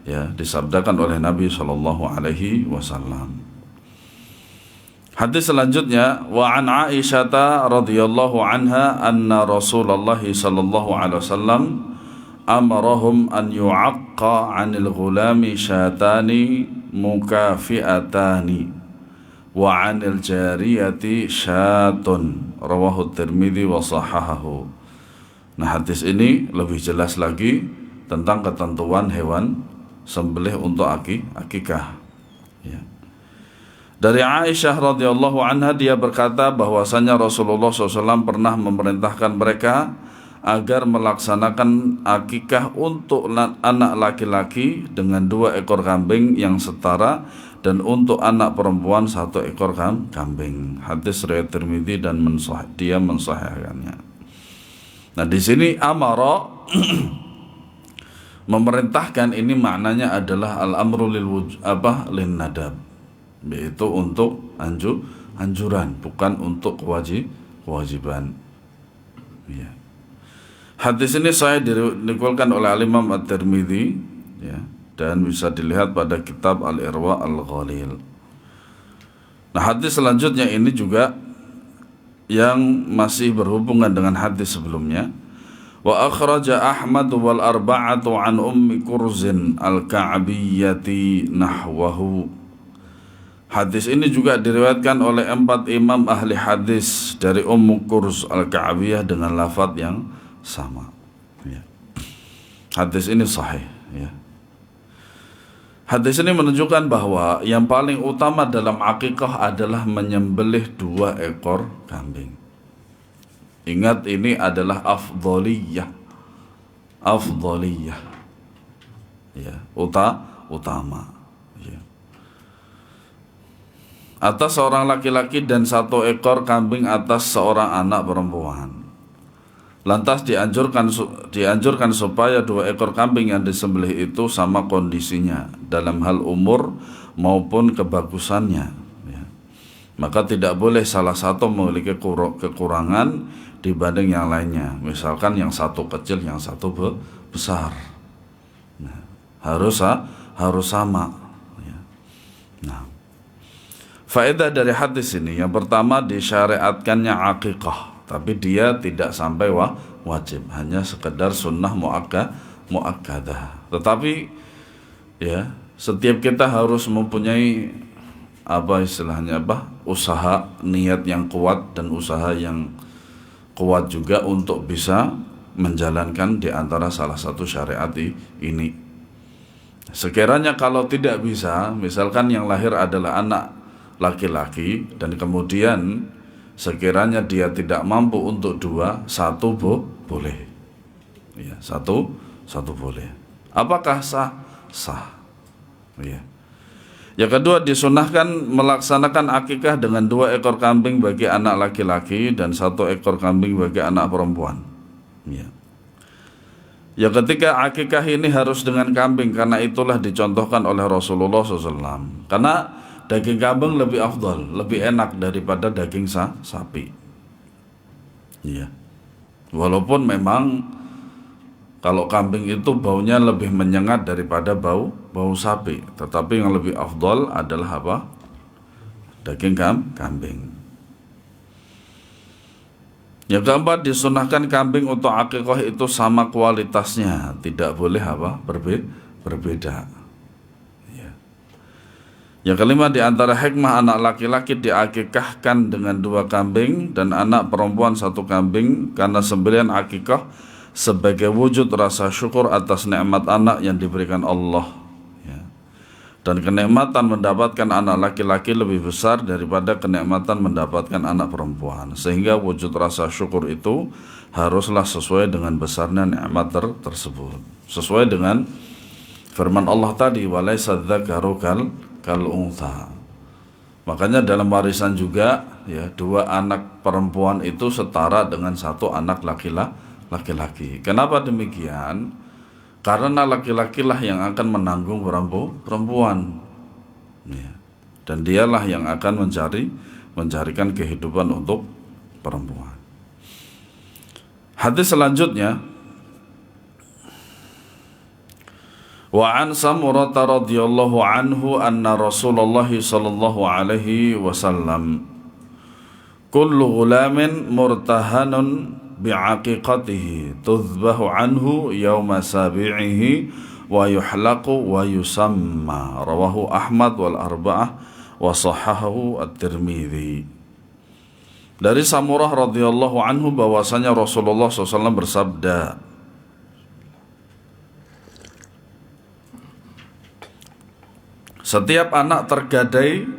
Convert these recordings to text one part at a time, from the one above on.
ya, disabdakan oleh Nabi sallallahu alaihi wasallam. Hadis selanjutnya, wa an Aisyah radhiyallahu anha anna Rasulullah sallallahu alaihi wasallam amarahum an yu'aqqa 'anil ghulami syatani mukafi'atani wa 'anil jariyati syatun, rawahu Tirmidzi wa sahahahu. Nah, hadis ini lebih jelas lagi tentang ketentuan hewan sembelih untuk akikah. Ya. Dari Aisyah radhiyallahu anha, dia berkata bahwasanya Rasulullah SAW pernah memerintahkan mereka agar melaksanakan akikah untuk anak laki-laki dengan 2 ekor kambing yang setara, dan untuk anak perempuan 1 ekor kambing. Hadis riwayat Tirmidzi dan dia mensahihkannya. Nah, di sini amara memerintahkan ini maknanya adalah al-amru lin nadab, yaitu untuk anjuran, bukan untuk kewajiban. Ya. Hadis ini saya diriwayatkan oleh Imam At-Tirmidzi, ya, dan bisa dilihat pada kitab Al-Irwa Al-Ghalil. Nah, hadis selanjutnya ini juga yang masih berhubungan dengan hadis sebelumnya. Wa akhraja Ahmad wal arba'atu an Ummi Kurzin al-Ka'biyyati nahwahu. Hadis ini juga diriwayatkan oleh 4 imam ahli hadis dari Ummu Kurz al-Ka'biyah dengan lafaz yang sama. Ya. Hadis ini sahih. Ya. Hadis ini menunjukkan bahwa yang paling utama dalam akikah adalah menyembelih 2 ekor kambing. Ingat, ini adalah afdhaliyah. Ya, utama. Ya. Atas seorang laki-laki dan 1 ekor kambing atas seorang anak perempuan. Lantas dianjurkan supaya 2 ekor kambing yang disembelih itu sama kondisinya dalam hal umur maupun kebagusannya. Ya. Maka tidak boleh salah satu memiliki kekurangan dibanding yang lainnya. Misalkan yang satu kecil, yang satu besar. Nah, harus sama. Ya. Nah, faedah dari hadis ini, yang pertama disyariatkannya akikah, tapi dia tidak sampai wajib, hanya sekedar sunnah muakkadah. Tetapi ya, setiap kita harus mempunyai usaha, niat yang kuat dan usaha yang kuat juga untuk bisa menjalankan di antara salah satu syariat ini. Sekiranya kalau tidak bisa, misalkan yang lahir adalah anak laki-laki dan kemudian sekiranya dia tidak mampu untuk 2, 1 boleh. Ya, satu boleh. Apakah sah? Sah. Ya. Yang kedua, disunahkan melaksanakan akikah dengan 2 ekor kambing bagi anak laki-laki dan 1 ekor kambing bagi anak perempuan. Ya. Yang ketiga, akikah ini harus dengan kambing, karena itulah dicontohkan oleh Rasulullah SAW. Karena daging kambing lebih afdal, lebih enak daripada daging sapi. Iya. Walaupun memang kalau kambing itu baunya lebih menyengat daripada bau sapi, tetapi yang lebih afdal adalah apa? Daging kambing. Yang keempat, disunahkan kambing untuk akikah itu sama kualitasnya, tidak boleh berbeda. Yang kelima, di antara hikmah anak laki-laki diakikahkan dengan 2 kambing dan anak perempuan 1 kambing, karena sembelihan akikah sebagai wujud rasa syukur atas nikmat anak yang diberikan Allah. Ya. Dan kenikmatan mendapatkan anak laki-laki lebih besar daripada kenikmatan mendapatkan anak perempuan, sehingga wujud rasa syukur itu haruslah sesuai dengan besarnya nikmat tersebut, sesuai dengan firman Allah tadi, walaysa dzakaru kal untha. Makanya dalam warisan juga, ya, 2 anak perempuan itu setara dengan 1 anak laki-laki. Kenapa demikian? Karena laki-lakilah yang akan menanggung perempuan, ya, dan dialah yang akan mencarikan kehidupan untuk perempuan. Hadis selanjutnya, Wa an Samurah radhiyallahu anhu anna Rasulullah sallallahu alaihi wasallam kullu ghulamin murtahanun bi'aqiqatihi tudhbahu anhu yawma sabi'ihi wa yuhlaqu wa yusamma, rawahu Ahmad wal arba'ah wa sahahahu at-Tirmidzi. Dari Samurah radhiyallahu anhu bahwasanya Rasulullah SAW bersabda, setiap anak tergadai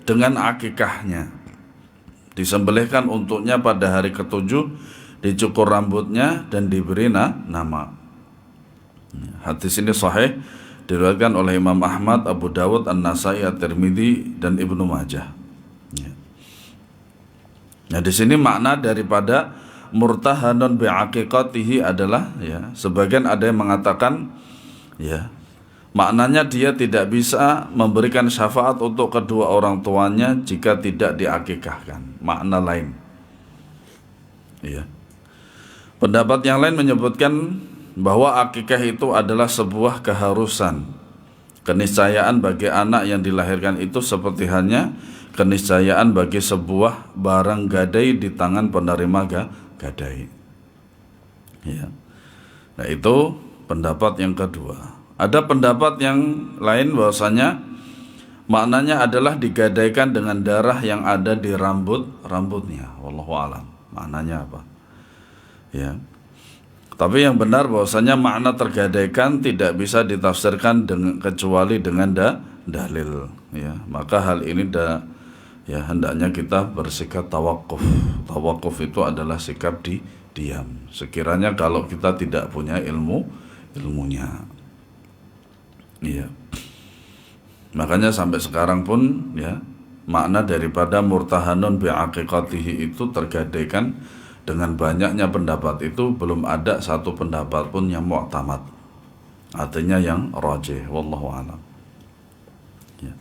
dengan akikahnya, disembelihkan untuknya pada hari ketujuh, dicukur rambutnya dan diberi nama. Hadis ini sahih, diriwayatkan oleh Imam Ahmad, Abu Dawud, An-Nasai, At-Tirmidzi dan Ibnu Majah. Nah, di sini makna daripada murtahanun bi'aqiqatihi adalah, ya, sebagian ada yang mengatakan, ya, maknanya dia tidak bisa memberikan syafaat untuk kedua orang tuanya jika tidak diakikahkan. Makna lain, ya. Pendapat yang lain menyebutkan bahwa akikah itu adalah sebuah keharusan, keniscayaan bagi anak yang dilahirkan itu, seperti halnya keniscayaan bagi sebuah barang gadai di tangan penerima gadai. Ya. Nah, itu pendapat yang kedua. Ada pendapat yang lain bahwasanya maknanya adalah digadaikan dengan darah yang ada di rambutnya. Wallahu a'lam. Maknanya apa? Ya. Tapi yang benar bahwasanya makna tergadaikan tidak bisa ditafsirkan kecuali dengan dalil. Ya. Maka hal ini ya, hendaknya kita bersikap tawakuf. Tawakuf itu adalah sikap diam. Sekiranya kalau kita tidak punya ilmunya. Iya. Makanya sampai sekarang pun, ya, makna daripada murtahanun bi'aqiqatihi itu tergadaikan dengan banyaknya pendapat itu, belum ada satu pendapat pun yang mu'tamad, artinya yang rajih. Wallahu a'lam. Ya.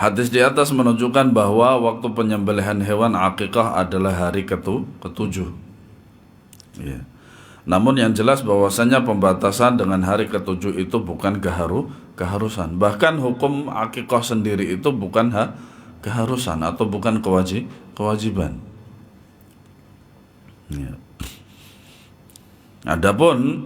Hadis di atas menunjukkan bahwa waktu penyembelihan hewan akikah adalah hari ketujuh. Ya. Namun yang jelas bahwasanya pembatasan dengan hari ketujuh itu bukan keharusan. Bahkan hukum akikah sendiri itu bukan keharusan atau bukan kewajiban. Ya. Adapun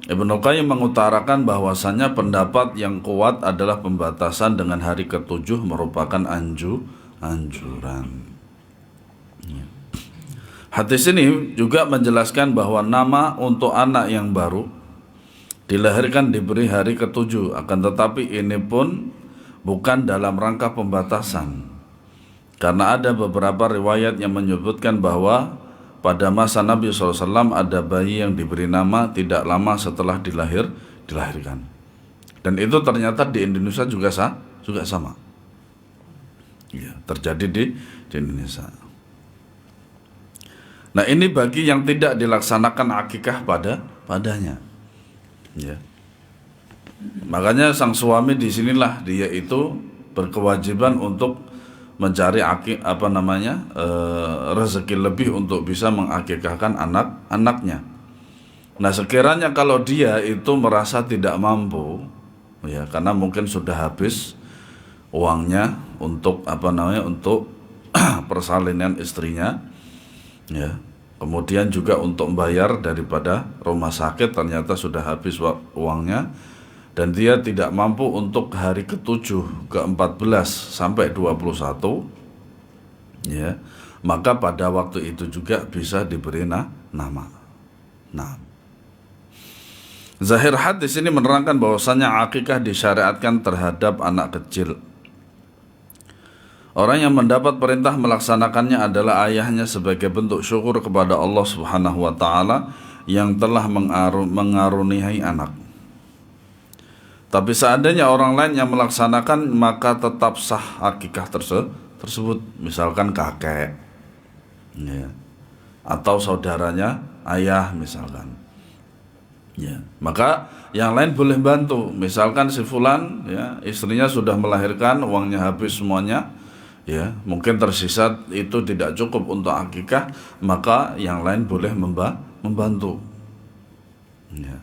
Ibnu Qayyim mengutarakan bahwasanya pendapat yang kuat adalah pembatasan dengan hari ketujuh merupakan anjuran. Ya. Hadis ini juga menjelaskan bahwa nama untuk anak yang baru dilahirkan diberi hari ketujuh, akan tetapi ini pun bukan dalam rangka pembatasan, karena ada beberapa riwayat yang menyebutkan bahwa pada masa Nabi SAW ada bayi yang diberi nama tidak lama setelah dilahirkan, dan itu ternyata di Indonesia juga sama, ya, terjadi di Indonesia. Nah, ini bagi yang tidak dilaksanakan akikah padanya, ya. Makanya sang suami disinilah dia itu berkewajiban untuk mencari rezeki lebih untuk bisa mengakikahkan anaknya. Nah, sekiranya kalau dia itu merasa tidak mampu, ya, karena mungkin sudah habis uangnya untuk untuk persalinan istrinya, ya, kemudian juga untuk membayar daripada rumah sakit ternyata sudah habis uangnya, dan dia tidak mampu untuk hari ke-7, ke-14 sampai 21, ya, maka pada waktu itu juga bisa diberi nama. Nah, zahir hadis ini menerangkan bahwasanya akikah disyariatkan terhadap anak kecil. Orang yang mendapat perintah melaksanakannya adalah ayahnya sebagai bentuk syukur kepada Allah Subhanahu wa taala yang telah mengaruniai anak. Tapi seandainya orang lain yang melaksanakan, maka tetap sah akikah tersebut, misalkan kakek, ya, atau saudaranya ayah misalkan, ya, maka yang lain boleh bantu. Misalkan si fulan, ya, istrinya sudah melahirkan, uangnya habis semuanya, ya, mungkin tersisa itu tidak cukup untuk akikah, maka yang lain boleh membantu, ya.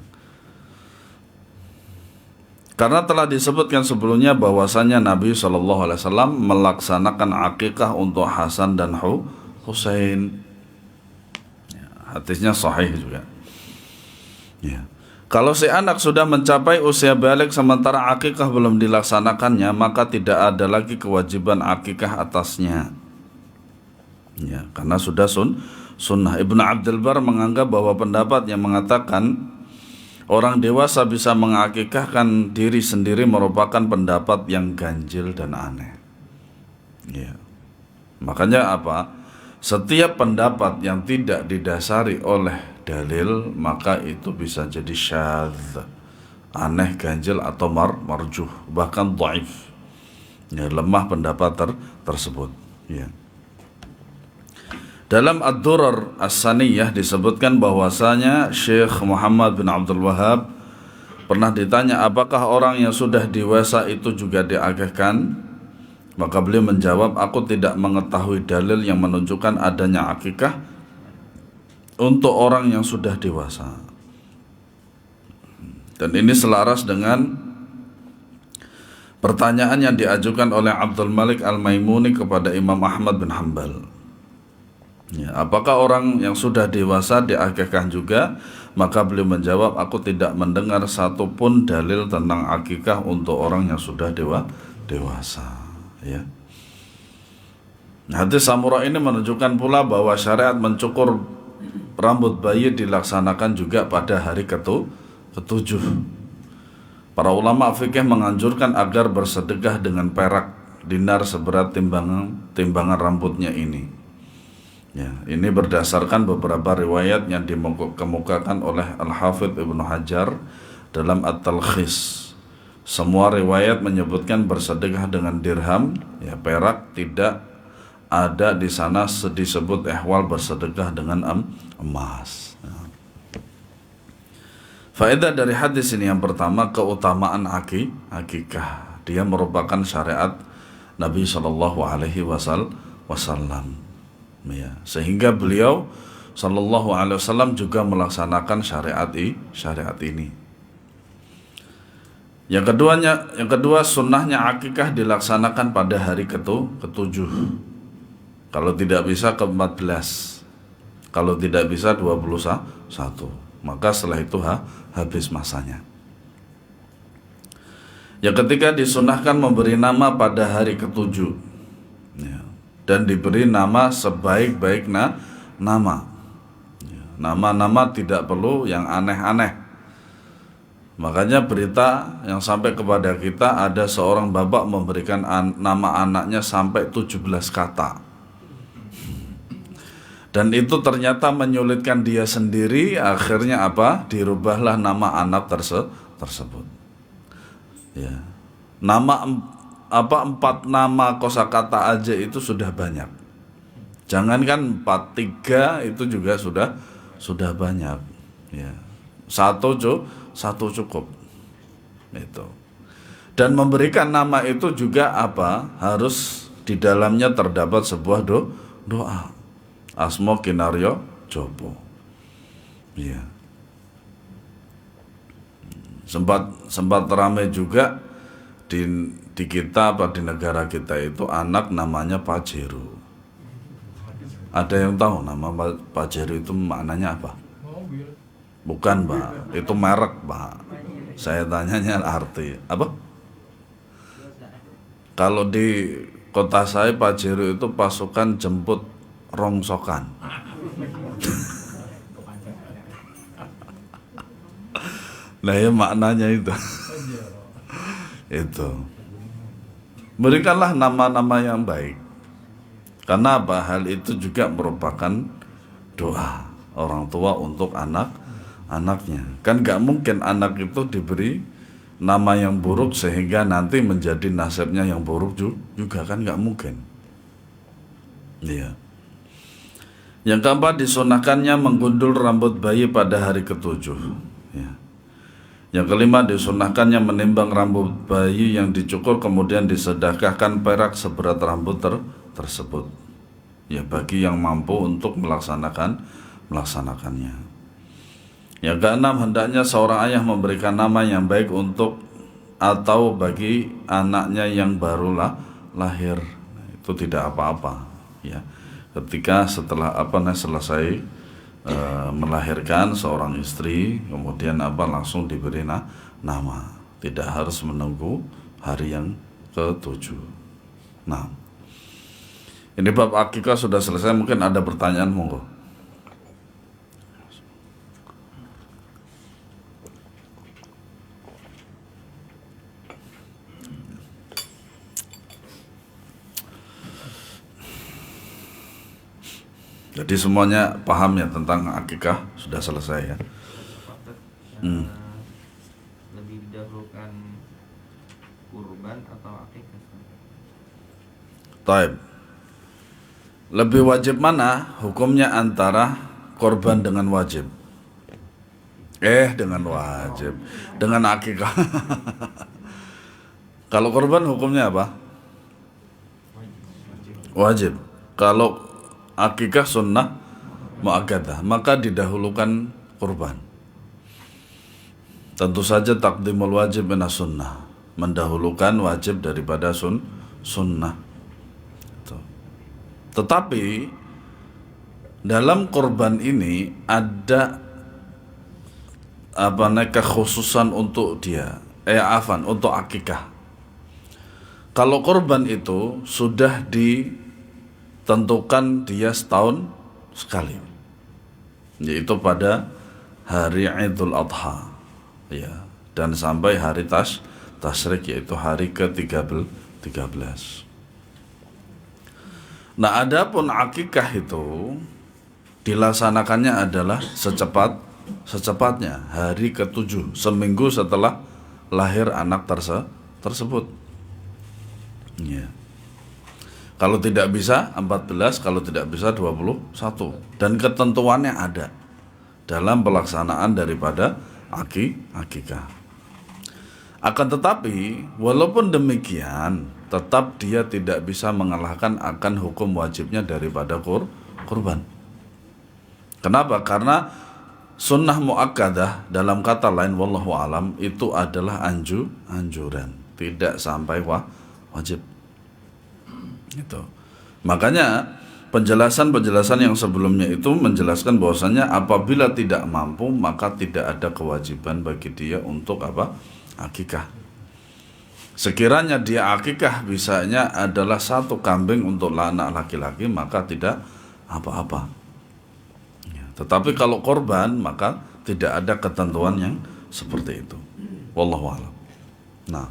Karena telah disebutkan sebelumnya bahwasanya Nabi SAW melaksanakan akikah untuk Hasan dan Husain. Hadisnya sahih juga. Ya. Kalau si anak sudah mencapai usia balik sementara akikah belum dilaksanakannya, maka tidak ada lagi kewajiban akikah atasnya. Ya, karena sudah sunnah. Ibnu Abdul Bar menganggap bahwa pendapat yang mengatakan orang dewasa bisa mengakikahkan diri sendiri merupakan pendapat yang ganjil dan aneh. Ya. Makanya apa? Setiap pendapat yang tidak didasari oleh dalil maka itu bisa jadi syadz, aneh, ganjil atau marjuh, bahkan dhaif. Ya, lemah pendapat tersebut. Ya. Dalam Ad-Durar As-Saniyah disebutkan bahwasanya Syekh Muhammad bin Abdul Wahhab pernah ditanya apakah orang yang sudah dewasa itu juga diakikahkan. Maka beliau menjawab, aku tidak mengetahui dalil yang menunjukkan adanya akikah untuk orang yang sudah dewasa. Dan ini selaras dengan pertanyaan yang diajukan oleh Abdul Malik Al-Maimuni kepada Imam Ahmad bin Hanbal. Ya, apakah orang yang sudah dewasa diakikahkan juga? Maka beliau menjawab, aku tidak mendengar satupun dalil tentang akikah untuk orang yang sudah dewasa. Ya. Hadis Samurah ini menunjukkan pula bahwa syariat mencukur rambut bayi dilaksanakan juga pada hari ketujuh. Para ulama fikih menganjurkan agar bersedekah dengan perak dinar seberat timbangan rambutnya ini. Ya, ini berdasarkan beberapa riwayat yang dikemukakan oleh Al-Hafidh Ibnu Hajar dalam At-Talkhis. Semua riwayat menyebutkan bersedekah dengan dirham, ya, perak. Tidak ada di sana disebut ihwal bersedekah dengan emas. Ya. Faedah dari hadis ini yang pertama, keutamaan akikah. Dia merupakan syariat Nabi Shallallahu Alaihi Wasallam. Ya, sehingga beliau Shallallahu Alaihi Wasallam juga melaksanakan syariat ini. Yang kedua sunnahnya akikah dilaksanakan pada hari ketujuh. Kalau tidak bisa ke-14. Kalau tidak bisa 21. Maka setelah itu habis masanya. Yang ketiga disunnahkan memberi nama pada hari ketujuh. Ya. Dan diberi nama sebaik-baik nama. Ya. Nama-nama tidak perlu yang aneh-aneh. Makanya berita yang sampai kepada kita ada seorang bapak memberikan nama anaknya sampai 17 kata. Dan itu ternyata menyulitkan dia sendiri, akhirnya apa? Dirubahlah nama anak tersebut. Ya. Nama 4 nama kosakata aja itu sudah banyak. Jangankan 4, 3 itu juga sudah banyak. Ya. Satu cukup. Itu. Dan memberikan nama itu juga apa? Harus di dalamnya terdapat sebuah doa. Asmo kinaryo jopo. Ya. Sempat ramai juga di kita apa di negara kita itu anak namanya Pajero. Ada yang tahu nama Pajero itu maknanya apa? Bukan, Pak. Itu merek, Pak. Saya tanyanya arti apa? Kalau di kota saya Pajero itu pasukan jemput rongsokan. Nah ya maknanya itu. Itu. Berikanlah nama-nama yang baik. Karena apa? Hal itu juga merupakan doa orang tua untuk anaknya. Kan gak mungkin anak itu diberi nama yang buruk sehingga nanti menjadi nasibnya yang buruk juga, kan gak mungkin. Iya. Yang keempat, disunahkannya menggundul rambut bayi pada hari ketujuh. Ya. Yang kelima, disunahkannya menimbang rambut bayi yang dicukur kemudian disedekahkan perak seberat rambut tersebut. Ya, bagi yang mampu untuk melaksanakannya. Yang keenam, hendaknya seorang ayah memberikan nama yang baik untuk atau bagi anaknya yang baru lahir, itu tidak apa-apa ya. Ketika setelah selesai melahirkan seorang istri, kemudian langsung diberi nama, tidak harus menunggu hari yang ke-7. Nah, ini bab akikah sudah selesai. Mungkin ada pertanyaan, monggo. Jadi semuanya paham ya tentang akikah, sudah selesai ya. Lebih didahulukan kurban atau akikah? Taib. Lebih wajib mana hukumnya antara korban dengan wajib? Dengan wajib, dengan akikah. Kalau korban hukumnya apa? Wajib. Kalau akikah sunnah muakkadah, maka didahulukan kurban. Tentu saja taqdimul wajib minas sunnah, mendahulukan wajib daripada sunnah. Tetapi dalam kurban ini ada kekhususan untuk dia, untuk akikah. Kalau kurban itu sudah ditentukan dia setahun sekali, yaitu pada hari Idul Adha ya, dan sampai hari tasyrik, yaitu hari ke-13. Nah, adapun akikah itu dilaksanakannya adalah secepatnya hari ke-7, seminggu setelah lahir anak tersebut. Ya. Kalau tidak bisa 14, kalau tidak bisa 21. Dan ketentuannya ada dalam pelaksanaan daripada akikah. Akan tetapi, walaupun demikian, tetap dia tidak bisa mengalahkan akan hukum wajibnya daripada kurban. Kenapa? Karena sunnah muakkadah, dalam kata lain wallahu alam, itu adalah anjuran, tidak sampai wajib. Itu. Makanya penjelasan yang sebelumnya itu menjelaskan bahwasanya apabila tidak mampu, maka tidak ada kewajiban bagi dia untuk akikah. Sekiranya dia akikah bisanya adalah 1 kambing untuk anak laki-laki, maka tidak apa-apa. Ya, tetapi kalau korban, maka tidak ada ketentuan yang seperti itu. Wallahu a'lam. Nah,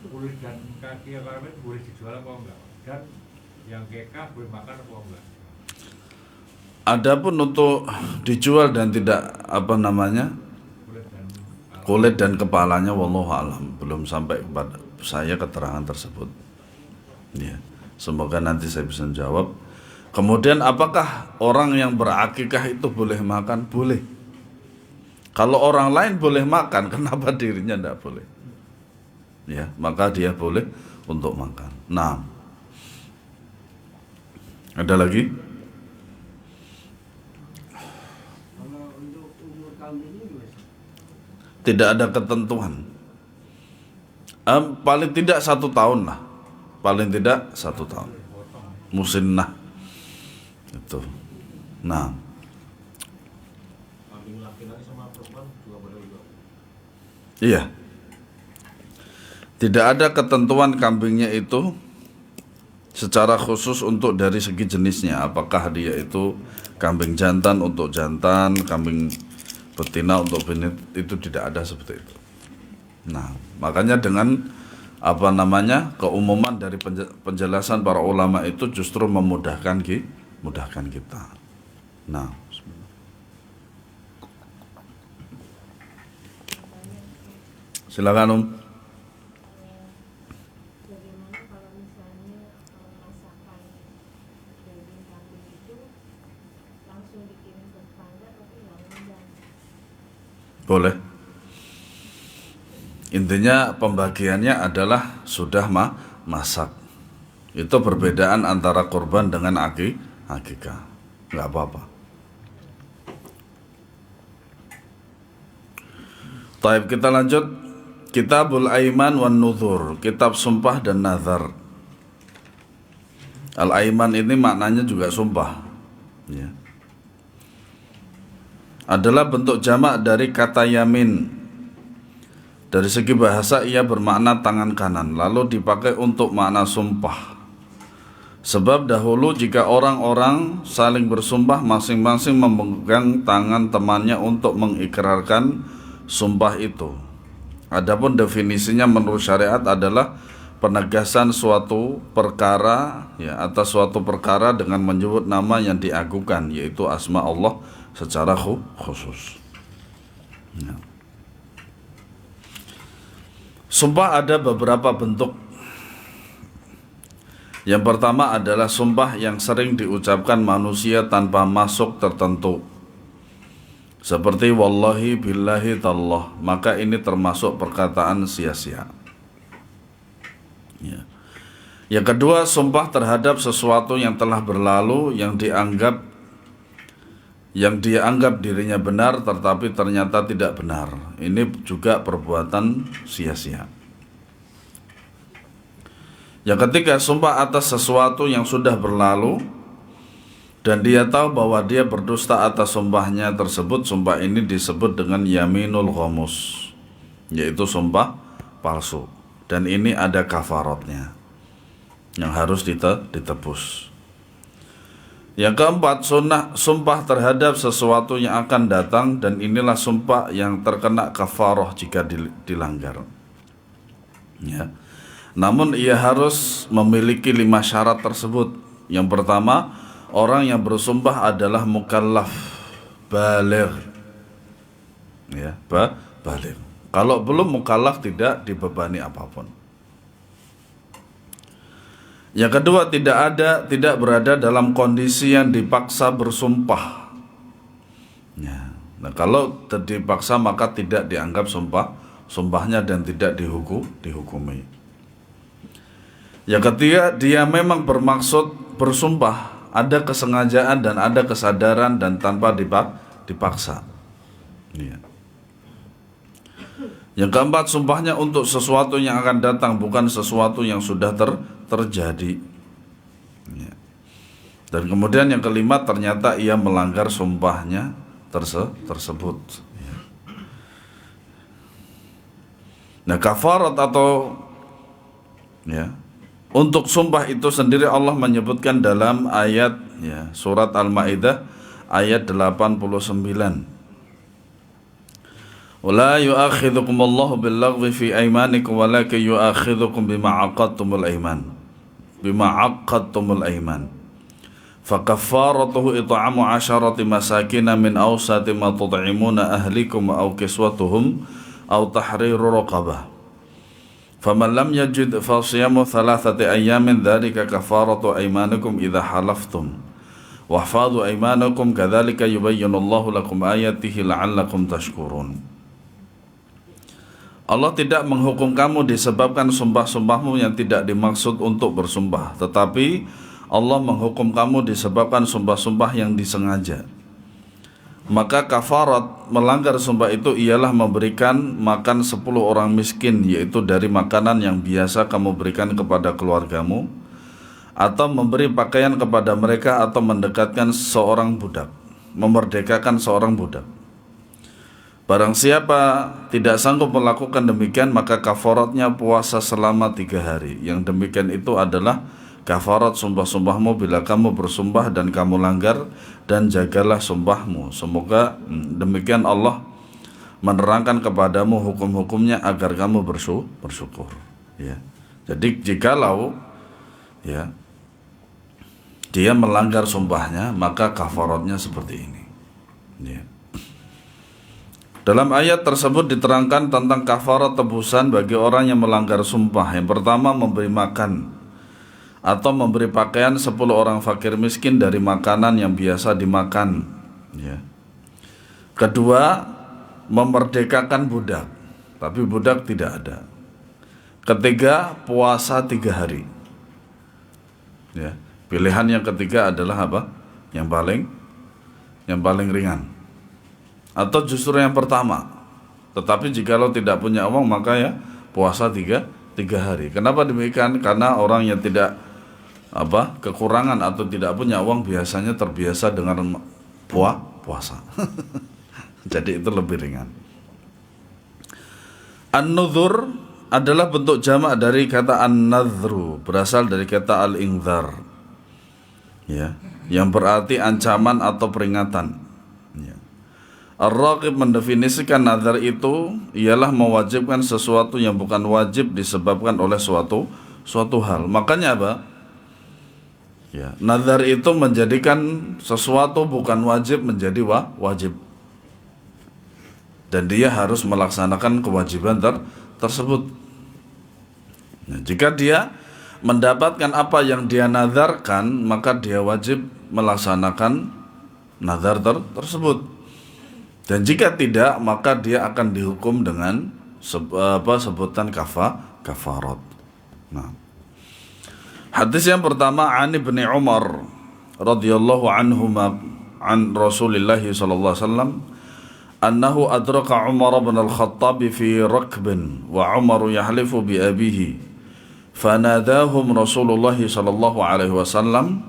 kulit dan kaki kambing boleh dijual apa enggak? Dan yang kekah boleh makan apa enggak? Adapun untuk dijual dan tidak kulit dan kepalanya, wallahu alam, belum sampai kepada saya keterangan tersebut. Ya, semoga nanti saya bisa jawab. Kemudian apakah orang yang berakikah itu boleh makan? Boleh. Kalau orang lain boleh makan, kenapa dirinya tidak boleh? Ya, maka dia boleh untuk makan. Nah, ada lagi? Kalau untuk umur kambing ini Tidak ada ketentuan. Paling tidak 1 tahun lah. Paling tidak 1 tahun. Musinnah. Itu. Nah. Kambing laki-laki sama perempuan juga boleh juga. Iya. Tidak ada ketentuan kambingnya itu secara khusus untuk dari segi jenisnya. Apakah dia itu kambing jantan untuk jantan, kambing betina untuk betina, itu tidak ada seperti itu. Nah, makanya dengan keumuman dari penjelasan para ulama itu justru memudahkan kita. Nah, silakan Bagaimana kalau misalnya masakan daging kambing itu langsung dikirim ke tetangga tapi nggak ngundang? Boleh. Intinya pembagiannya adalah sudah masak. Itu perbedaan antara kurban dengan akikah. Nggak apa-apa. Taib, kita lanjut. Kitabul Aiman wan Nuzur, kitab sumpah dan nazar. Al-Aiman ini maknanya juga sumpah, ya. Adalah bentuk jamak dari kata yamin. Dari segi bahasa ia bermakna tangan kanan, lalu dipakai untuk makna sumpah. Sebab dahulu jika orang-orang saling bersumpah, masing-masing memegang tangan temannya untuk mengikrarkan sumpah itu. Adapun definisinya menurut syariat adalah penegasan suatu perkara, ya, atas suatu perkara dengan menyebut nama yang diagukan, yaitu asma Allah secara khusus. Ya. Sumpah ada beberapa bentuk. Yang pertama adalah sumpah yang sering diucapkan manusia tanpa masuk tertentu, seperti wallahi billahi tallah, maka ini termasuk perkataan sia-sia. Ya. Yang kedua, sumpah terhadap sesuatu yang telah berlalu, yang dianggap dirinya benar tetapi ternyata tidak benar. Ini juga perbuatan sia-sia. Yang ketiga, sumpah atas sesuatu yang sudah berlalu dan dia tahu bahwa dia berdusta atas sumpahnya tersebut. Sumpah ini disebut dengan yaminul ghamus, yaitu sumpah palsu. Dan ini ada kafaratnya yang harus ditebus. Yang keempat, sumpah terhadap sesuatu yang akan datang, dan inilah sumpah yang terkena kafarah jika dilanggar. Ya. Namun ia harus memiliki 5 syarat tersebut. Yang pertama, orang yang bersumpah adalah mukallaf, baligh. Ya, baligh. Kalau belum mukallaf tidak dibebani apapun. Yang kedua, tidak berada dalam kondisi yang dipaksa bersumpah. Ya. Nah, kalau dipaksa maka tidak dianggap sumpahnya dan tidak dihukumi. Yang ketiga, dia memang bermaksud bersumpah, ada kesengajaan dan ada kesadaran dan tanpa dipaksa. Ya. Yang keempat, sumpahnya untuk sesuatu yang akan datang, bukan sesuatu yang sudah terjadi. Ya. Dan kemudian yang kelima, ternyata ia melanggar sumpahnya tersebut. Ya. Nah, kafarat atau untuk sumpah itu sendiri Allah menyebutkan dalam ayat surat Al-Maidah ayat 89. Wala yu'akhidhukum Allahu bil-laghwi fi aymanikum walakin yu'akhidhukum bima 'aqadtumul aiman. Fakaffaratuhu it'amu 'asharati masakin min awsati ma tud'imuna ahlikum aw kiswatuhum aw tahriru raqabah. Faman lam yajid fa siyamu 3 ayyamin dzalika kafaratu aymanikum idza halaftum wahfadhu aymanakum kadzalika yubayyinullahu lakum ayatihi la'allakum tashkurun. Allah tidak menghukum kamu disebabkan sumpah-sumpahmu yang tidak dimaksud untuk bersumpah, tetapi Allah menghukum kamu disebabkan sumpah-sumpah yang disengaja. Maka kafarat melanggar sumpah itu ialah memberikan makan 10 orang miskin, yaitu dari makanan yang biasa kamu berikan kepada keluargamu, atau memberi pakaian kepada mereka, atau mendekatkan seorang budak, memerdekakan seorang budak. Barang siapa tidak sanggup melakukan demikian, maka kafaratnya puasa selama 3 hari. Yang demikian itu adalah kafarat sumpah-sumpahmu bila kamu bersumpah dan kamu langgar, dan jagalah sumpahmu. Semoga demikian Allah menerangkan kepadamu hukum-hukumnya agar kamu bersyukur. Ya. Jadi jikalau dia melanggar sumpahnya, maka kafaratnya seperti ini. Ya. Dalam ayat tersebut diterangkan tentang kafarat tebusan bagi orang yang melanggar sumpah. Yang pertama, memberi makan atau memberi pakaian 10 orang fakir miskin dari makanan yang biasa dimakan. Ya. Kedua, memerdekakan budak, tapi budak tidak ada. Ketiga, puasa 3 hari. Ya. Pilihan yang ketiga adalah apa? Yang paling ringan. Atau justru yang pertama, Tetapi jikalau tidak punya uang maka ya puasa tiga hari. Kenapa demikian? Karena orang yang tidak kekurangan atau tidak punya uang biasanya terbiasa dengan puasa. Jadi itu lebih ringan. An-nudhur adalah bentuk jamak dari kata an-nadhru, berasal dari kata al-ingdhar, ya, yang berarti ancaman atau peringatan. Ya. Ar-Raqib mendefinisikan nazar itu ialah mewajibkan sesuatu yang bukan wajib disebabkan oleh suatu hal. Makanya apa? Ya, nazar itu menjadikan sesuatu bukan wajib menjadi wajib. Dan dia harus melaksanakan kewajiban tersebut. Nah, jika dia mendapatkan apa yang dia nazarkan, maka dia wajib melaksanakan nazar tersebut. Dan jika tidak, maka dia akan dihukum dengan sebutan kafarat. Nah, hadis yang pertama, an Ibnu Umar radhiyallahu anhuma an Rasulillah sallallahu alaihi wasallam annahu adraka Umar bin al-Khattab fi rakbin wa Umar yahlifu bi abihi fanadahum Rasulullah sallallahu alaihi wasallam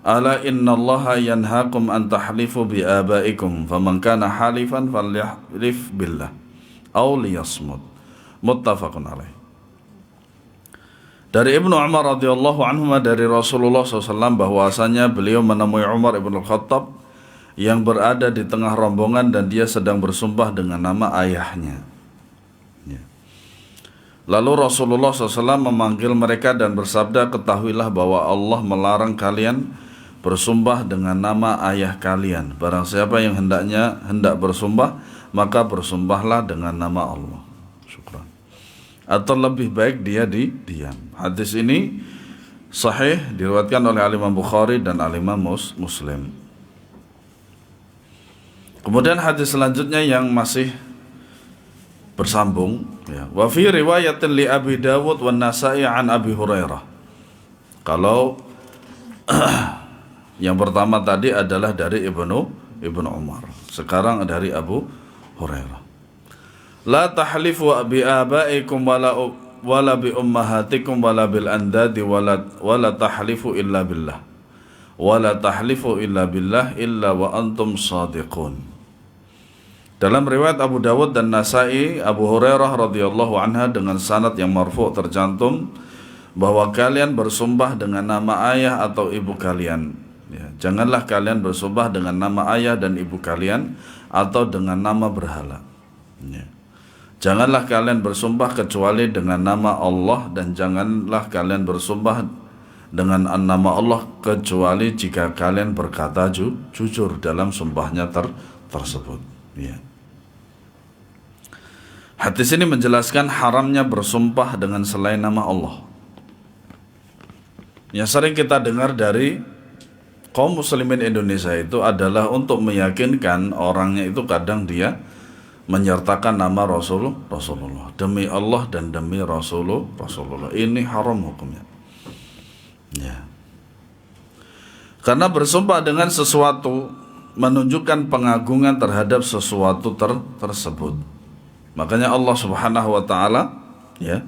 ala inna allaha yanhaakum an tahlifu bi abaikum faman kana halifan falyahlif billah aw liyasmut. Muttafaqun alaih. Dari Ibnu Umar radhiyallahu anhu dari Rasulullah SAW bahwasanya beliau menemui Umar ibn al-Khattab yang berada di tengah rombongan dan dia sedang bersumpah dengan nama ayahnya. Ya. Lalu Rasulullah SAW memanggil mereka dan bersabda, ketahuilah bahwa Allah melarang kalian bersumpah dengan nama ayah kalian. Barang siapa yang hendak bersumpah, maka bersumpahlah dengan nama Allah. Syukran. Atau lebih baik dia diam. Hadis ini sahih, diriwayatkan oleh Al-Imam Bukhari dan Al-Imam Muslim. Kemudian hadis selanjutnya yang masih bersambung, ya. Wa fi riwayatin li Abi Dawud wan Nasa'i an Abi Hurairah. Kalau yang pertama tadi adalah dari Ibnu Umar. Sekarang dari Abu Hurairah. La tahlifu bi abaikum wala bi ummahatikum wala bil andadi wala tahlifu illa billah. Wala tahlifu illa billah illa wa antum shadiqun. Dalam riwayat Abu Dawud dan Nasa'i, Abu Hurairah radhiyallahu anha dengan sanad yang marfu' tercantum bahwa kalian bersumpah dengan nama ayah atau ibu kalian. Ya, janganlah kalian bersumpah dengan nama ayah dan ibu kalian atau dengan nama berhala. Ya. Janganlah kalian bersumpah kecuali dengan nama Allah dan janganlah kalian bersumpah dengan nama Allah kecuali jika kalian berkata jujur dalam sumpahnya tersebut. Ya. Hadis ini menjelaskan haramnya bersumpah dengan selain nama Allah. Yang sering kita dengar dari kaum muslimin Indonesia itu adalah untuk meyakinkan orangnya itu kadang dia menyertakan nama Rasulullah demi Allah dan demi Rasulullah. Ini haram hukumnya. Ya. Karena bersumpah dengan sesuatu menunjukkan pengagungan terhadap sesuatu tersebut. Makanya Allah Subhanahu wa taala, ya,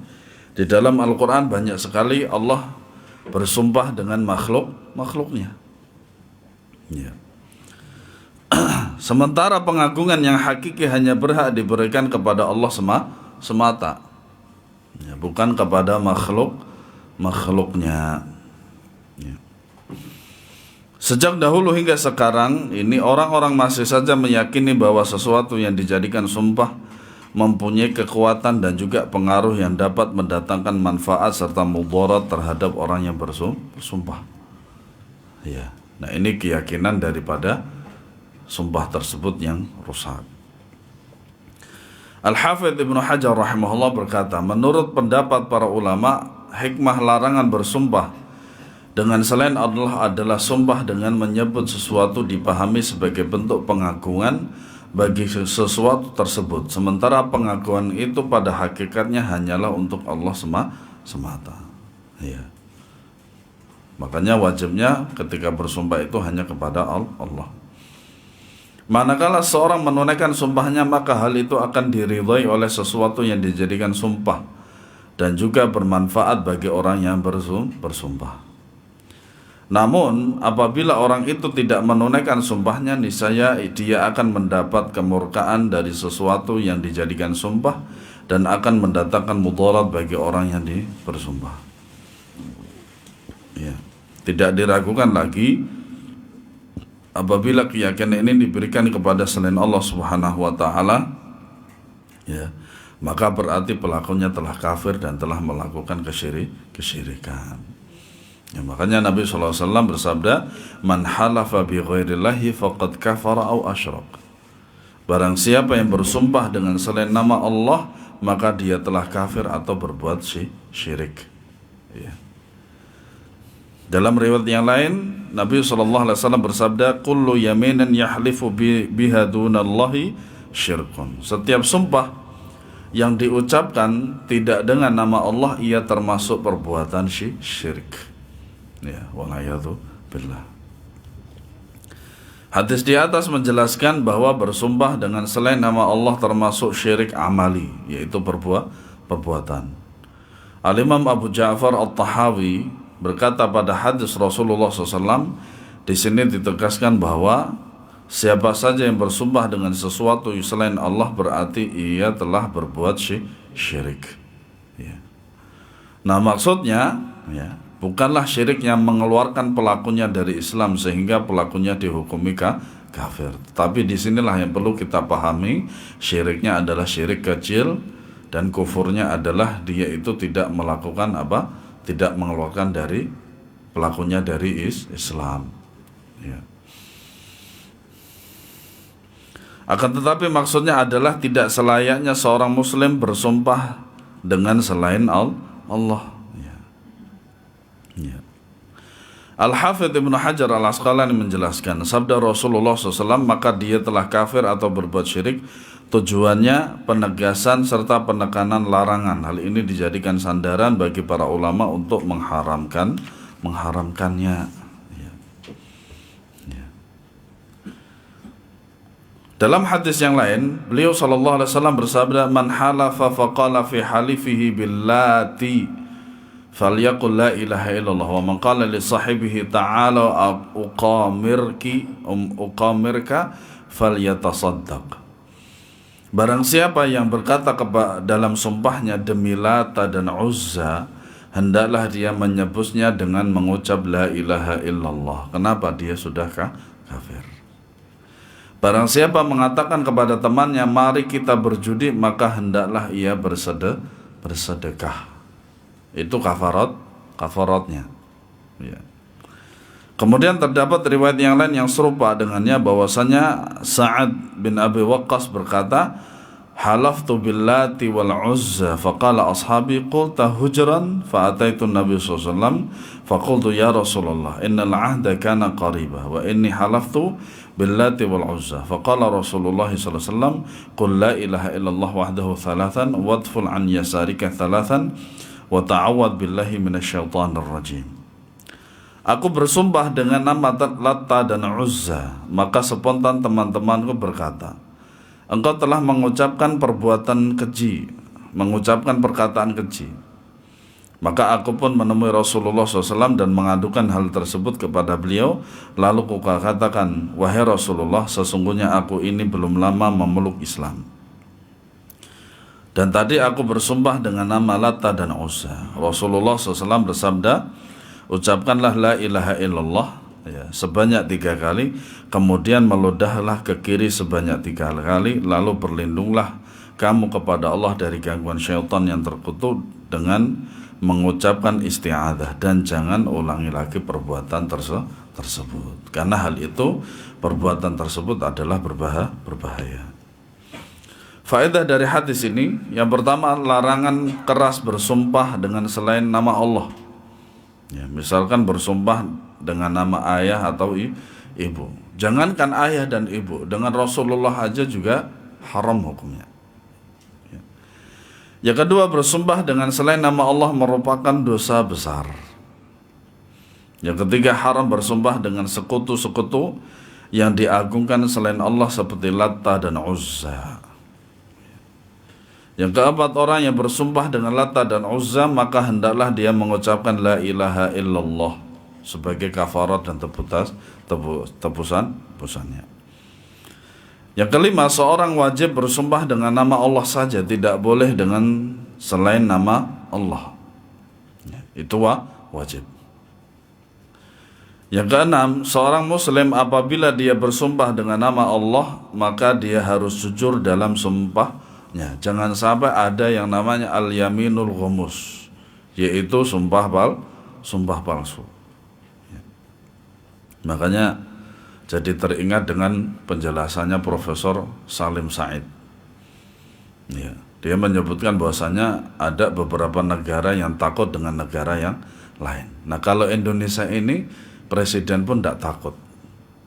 di dalam Al-Qur'an banyak sekali Allah bersumpah dengan makhluknya. Ya. Sementara pengagungan yang hakiki hanya berhak diberikan kepada Allah semata. Ya, bukan kepada makhluknya. Ya. Sejak dahulu hingga sekarang ini orang-orang masih saja meyakini bahwa sesuatu yang dijadikan sumpah mempunyai kekuatan dan juga pengaruh yang dapat mendatangkan manfaat serta mudarat terhadap orang yang bersumpah. Ya. Nah, ini keyakinan daripada sumpah tersebut yang rusak. Al-Hafidz Ibnu Hajar rahimahullah berkata, menurut pendapat para ulama, hikmah larangan bersumpah dengan selain Allah adalah sumpah dengan menyebut sesuatu dipahami sebagai bentuk pengagungan bagi sesuatu tersebut, sementara pengakuan itu pada hakikatnya hanyalah untuk Allah semata. Ya. Makanya wajibnya ketika bersumpah itu hanya kepada Allah. Manakala seorang menunaikan sumpahnya, maka hal itu akan diridhai oleh sesuatu yang dijadikan sumpah dan juga bermanfaat bagi orang yang bersumpah. Namun apabila orang itu tidak menunaikan sumpahnya, niscaya dia akan mendapat kemurkaan dari sesuatu yang dijadikan sumpah dan akan mendatangkan mudarat bagi orang yang bersumpah. Ya. Tidak diragukan lagi, apabila keyakinan ini diberikan kepada selain Allah Subhanahu wa taala, ya, maka berarti pelakunya telah kafir dan telah melakukan kesyirikan. Ya, makanya Nabi SAW bersabda, "Man halafa bi ghairillahi faqad kafara aw asyrak." Barang siapa yang bersumpah dengan selain nama Allah, maka dia telah kafir atau berbuat syirik. Ya. Dalam riwayat yang lain, Nabi SAW bersabda, "Kullu yaminin yahlifu biha dunallahi syirkun." Setiap sumpah yang diucapkan tidak dengan nama Allah, ia termasuk perbuatan syirik. Ya, walayadu billah. Hadis di atas menjelaskan bahwa bersumpah dengan selain nama Allah termasuk syirik amali, yaitu perbuatan. Al-Imam Abu Ja'far At-Tahawi berkata pada hadis Rasulullah SAW, di sini ditegaskan bahwa siapa saja yang bersumpah dengan sesuatu selain Allah berarti ia telah berbuat syirik. Ya. Nah, maksudnya, ya, bukanlah syirik yang mengeluarkan pelakunya dari Islam sehingga pelakunya dihukumi kafir. Tapi disinilah yang perlu kita pahami, syiriknya adalah syirik kecil dan kufurnya adalah dia itu tidak melakukan apa? Tidak mengeluarkan dari pelakunya dari Islam. Ya. Akan tetapi maksudnya adalah tidak selayaknya seorang muslim bersumpah dengan selain Allah. Ya. Al-Hafidh Ibnu Hajar Al-Asqalani menjelaskan, sabda Rasulullah SAW, maka dia telah kafir atau berbuat syirik, tujuannya penegasan serta penekanan larangan. Hal ini dijadikan sandaran bagi para ulama untuk mengharamkannya. Ya. Ya. Dalam hadis yang lain, beliau SAW bersabda, "Man halafa faqala fi halifihi billati falyaqul la ilaha illallah wa man qala li sahibihi ta'ala uqamirka falyatasaddaq." Barang siapa yang berkata dalam sumpahnya demi Lata dan Uzza, hendaklah dia menyebutnya dengan mengucap la ilaha illallah. Kenapa? Dia sudah kafir. Barang siapa mengatakan kepada temannya, mari kita berjudi, maka hendaklah ia bersedekah. Itu kafaratnya. Ya. Kemudian terdapat riwayat yang lain yang serupa dengannya, bahwasanya Sa'ad bin Abi Waqqas berkata, "Halaftu billati wal Uzza faqala ashabi qulta hujran fa ataitu Nabi sallallahu alaihi wasallam faqultu ya Rasulullah innal ahda kana qariba wa inni halaftu billati wal Uzza faqala Rasulullah sallallahu alaihi wasallam qul la ilaha illallah wahdahu thalathan wadful an yasarika thalathan wa ta'awad billahi minasyaitonir rajim." Aku bersumpah dengan nama Latta dan Uzza, maka spontan teman-temanku berkata, engkau telah mengucapkan perbuatan keji, mengucapkan perkataan keji. Maka aku pun menemui Rasulullah SAW dan mengadukan hal tersebut kepada beliau. Lalu kukatakan, wahai Rasulullah, sesungguhnya aku ini belum lama memeluk Islam. Dan tadi aku bersumpah dengan nama Lata dan Uzza. Rasulullah SAW bersabda, ucapkanlah la ilaha illallah ya, sebanyak 3 kali, kemudian meludahlah ke kiri sebanyak 3 kali, lalu berlindunglah kamu kepada Allah dari gangguan syaitan yang terkutuk dengan mengucapkan isti'adzah, dan jangan ulangi lagi perbuatan tersebut, karena hal itu, perbuatan tersebut adalah berbahaya. Faedah dari hadis ini, yang pertama, larangan keras bersumpah dengan selain nama Allah. Ya, misalkan bersumpah dengan nama ayah atau ibu. Jangankan ayah dan ibu, dengan Rasulullah aja juga haram hukumnya. Ya. Yang kedua, bersumpah dengan selain nama Allah merupakan dosa besar. Yang ketiga, haram bersumpah dengan sekutu-sekutu yang diagungkan selain Allah seperti Latta dan Uzza. Yang keempat, orang yang bersumpah dengan Latta dan Uzza maka hendaklah dia mengucapkan la ilaha illallah sebagai kafarat dan tebusannya. Yang kelima, seorang wajib bersumpah dengan nama Allah saja, tidak boleh dengan selain nama Allah. Itu wajib. Yang keenam, seorang muslim apabila dia bersumpah dengan nama Allah, maka dia harus jujur dalam sumpahnya. Jangan sampai ada yang namanya al-yaminul ghamus, yaitu sumpah palsu. Makanya jadi teringat dengan penjelasannya Profesor Salim Said. Ya, dia menyebutkan bahwasanya ada beberapa negara yang takut dengan negara yang lain. Nah, kalau Indonesia ini presiden pun tidak takut,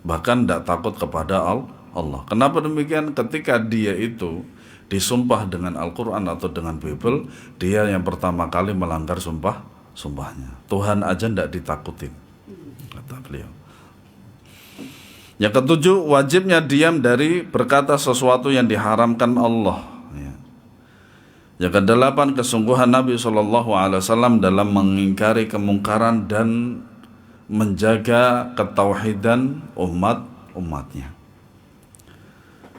bahkan tidak takut kepada Allah. Kenapa demikian? Ketika dia itu disumpah dengan Al-Quran atau dengan Bible, dia yang pertama kali melanggar sumpahnya. Tuhan aja tidak ditakutin, kata beliau. Yang ketujuh, wajibnya diam dari berkata sesuatu yang diharamkan Allah. Yang kedelapan, kesungguhan Nabi SAW dalam mengingkari kemungkaran dan menjaga ketauhidan umatnya.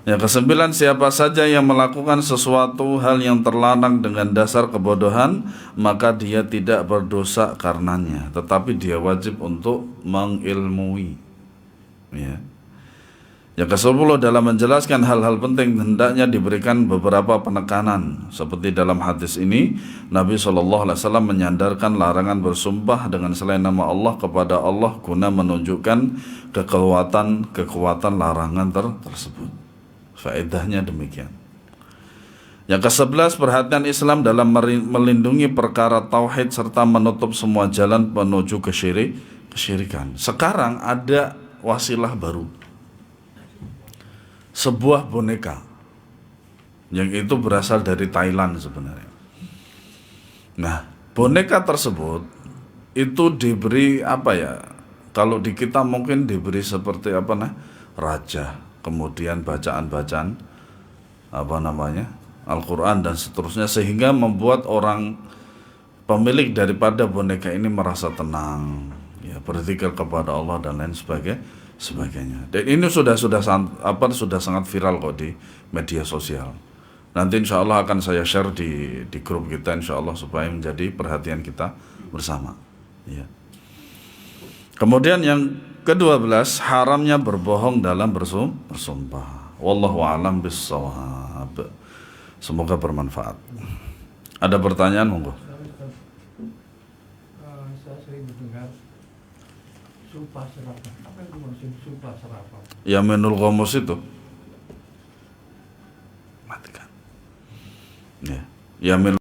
Yang kesembilan, siapa saja yang melakukan sesuatu hal yang terlarang dengan dasar kebodohan, maka dia tidak berdosa karenanya, tetapi dia wajib untuk mengilmui. Ya. Yang ke-10, dalam menjelaskan hal-hal penting hendaknya diberikan beberapa penekanan. Seperti dalam hadis ini, Nabi SAW menyandarkan larangan bersumpah dengan selain nama Allah kepada Allah guna menunjukkan kekuatan larangan tersebut. Faedahnya demikian. Yang ke-11, perhatian Islam dalam melindungi perkara tauhid serta menutup semua jalan menuju kesyirikan. Sekarang ada wasilah baru, sebuah boneka yang itu berasal dari Thailand sebenarnya. Nah, boneka tersebut itu diberi kalau di kita mungkin diberi seperti raja, kemudian bacaan-bacaan Al-Quran dan seterusnya, sehingga membuat orang pemilik daripada boneka ini merasa tenang, ya, berzikir kepada Allah dan lain sebagainya. Dan ini sudah sangat viral kok di media sosial. Nanti insya Allah akan saya share di grup kita, insya Allah, supaya menjadi perhatian kita bersama. Ya. Kemudian yang ke-12, haramnya berbohong dalam bersumpah. Wallahu a'lam bissawab. Semoga bermanfaat. Ada pertanyaan, monggo. Saya sering mendengar sumpah serapah. Apa yang dimaksud sumpah serapah? Yaminul ghamus itu. Matikan. Ya. Yaminul